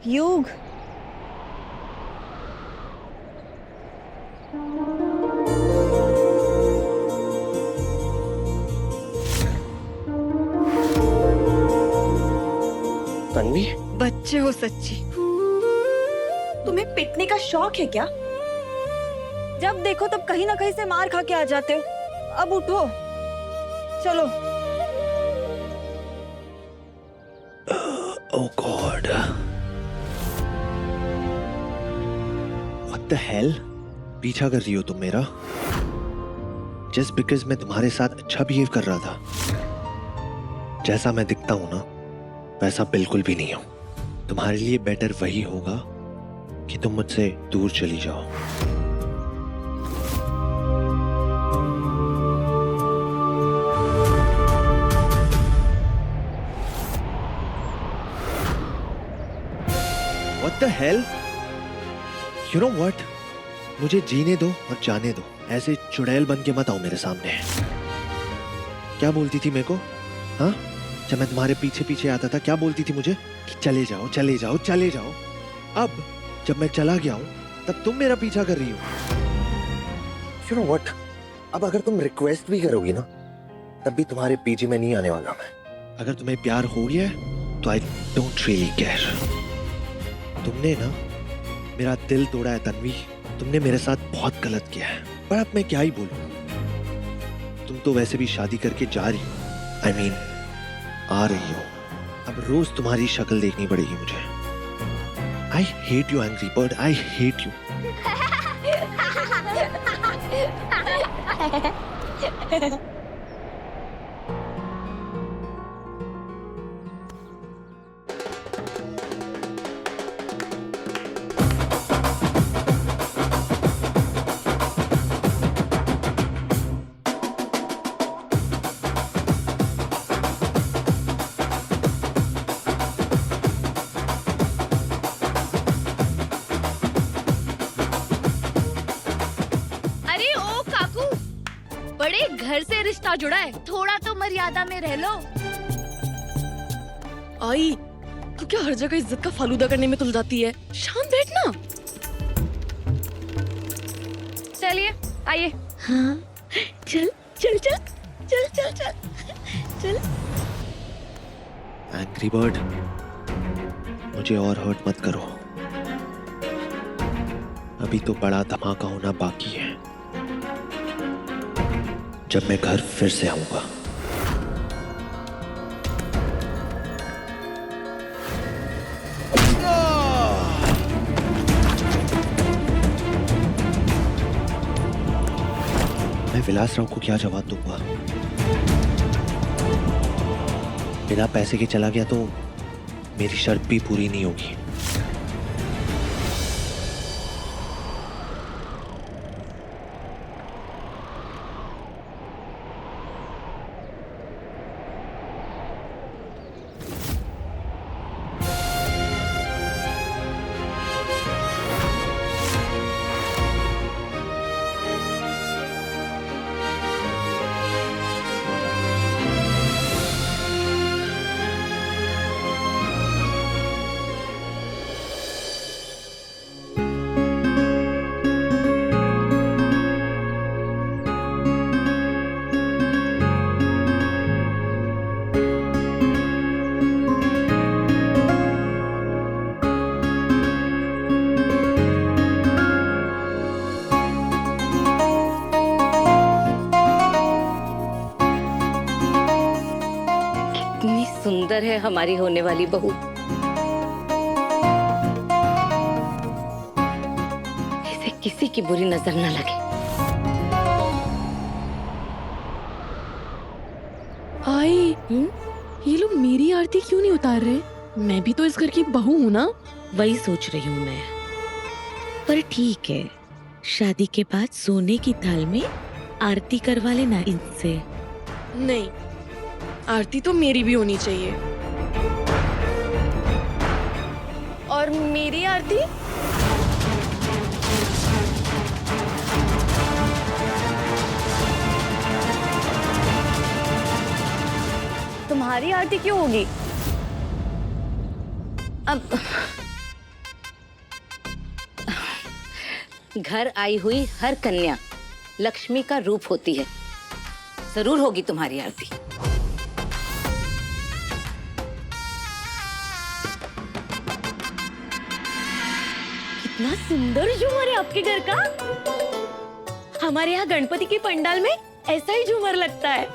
युग, तन्वी, बच्चे हो सच्ची। तुम्हें पिटने का शौक है क्या? जब देखो तब कहीं ना कहीं से मार खा के आ जाते हो। अब उठो, चलो। ओह गॉड, व्हाट द हेल? पीछा कर रही हो तुम मेरा? जस्ट बिकॉज मैं तुम्हारे साथ अच्छा बिहेव कर रहा था। जैसा मैं दिखता हूं ना, वैसा बिल्कुल भी नहीं हूं। तुम्हारे लिए बेटर वही होगा कि तुम मुझसे दूर चली जाओ। What the hell? You know what? मुझे जीने दो और जाने दो। ऐसे चुड़ैल बन के मत आओ मेरे सामने। क्या बोलती थी मेरे को? हाँ? जब मैं तुम्हारे पीछे पीछे आता था क्या बोलती थी मुझे? कि चले जाओ, चले जाओ, चले जाओ। अब जब मैं चला गया हूं तब तुम मेरा पीछा कर रही हो। You know what? अब अगर तुम रिक्वेस्ट भी करोगी ना, तब भी तुम्हारे पीछे में नहीं आने वाला मैं। अगर तुम्हें प्यार हो गया है तो आई डोंट रियली केयर। तुमने ना मेरा दिल तोड़ा है तन्वी। तुमने मेरे साथ बहुत गलत किया है, पर अब मैं क्या ही बोलूं। तुम तो वैसे भी शादी करके जा रही हो। I mean, आ रही हो। अब रोज तुम्हारी शक्ल देखनी पड़ेगी मुझे। I hate you, Angry Bird. I hate you. अरे ओ काकू, बड़े घर से रिश्ता जुड़ा है, थोड़ा तो मर्यादा में रह लो। आई, तू क्या हर जगह इज्जत का फालूदा करने में तुल जाती है? शांत बैठना। चलिए आइए। हाँ, चल चल चल चल चल चल चल। एंग्री बर्ड, मुझे और हर्ट मत करो। अभी तो बड़ा धमाका होना बाकी है, जब मैं घर फिर से आऊंगा। मैं विलास राव को क्या जवाब दूंगा? बिना पैसे के चला गया तो मेरी शर्त भी पूरी नहीं होगी। कितनी सुंदर है हमारी होने वाली बहू। इसे किसी की बुरी नजर न लगे। आई, ये लोग मेरी आरती क्यों नहीं उतार रहे? मैं भी तो इस घर की बहू हूँ ना। वही सोच रही हूँ मैं। पर ठीक है, शादी के बाद सोने की थाल में आरती करवा लेना इनसे। नहीं, आरती तो मेरी भी होनी चाहिए। और मेरी आरती? तुम्हारी आरती क्यों होगी? अब घर आई हुई हर कन्या लक्ष्मी का रूप होती है। जरूर होगी तुम्हारी आरती। कितना सुंदर झूमर है आपके घर का। हमारे यहाँ गणपति के पंडाल में ऐसा ही झूमर लगता है।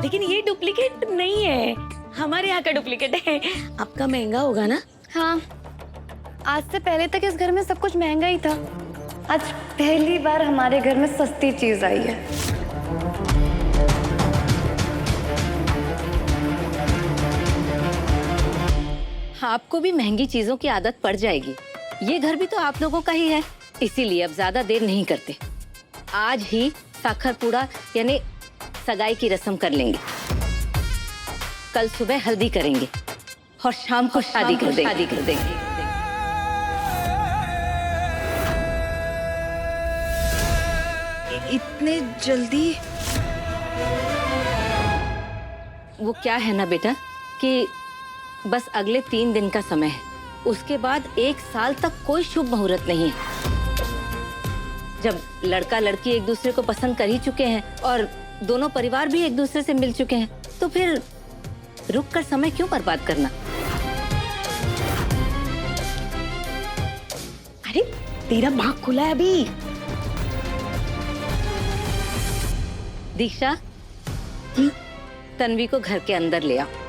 लेकिन ये डुप्लीकेट नहीं है, हमारे यहाँ का डुप्लीकेट है। आपका महंगा होगा ना? हाँ, आज से पहले तक इस घर में सब कुछ महंगा ही था। आज पहली बार हमारे घर में सस्ती चीज आई है। आपको भी महंगी चीजों की आदत पड़ जाएगी। ये घर भी तो आप लोगों का ही है, इसीलिए अब ज्यादा देर नहीं करते। आज ही साखर पूड़ा यानी सगाई की रस्म कर लेंगे। कल सुबह हल्दी करेंगे और शाम को शादी कर देंगे। इतने जल्दी? वो क्या है ना बेटा कि बस अगले 3 दिन का समय है, उसके बाद 1 साल तक कोई शुभ मुहूर्त नहीं है। जब लड़का लड़की एक दूसरे को पसंद कर ही चुके हैं और दोनों परिवार भी एक दूसरे से मिल चुके हैं, तो फिर रुक कर समय क्यों बर्बाद करना। अरे तेरा भाग खुला है अभी। दीक्षा, तन्वी को घर के अंदर ले आओ।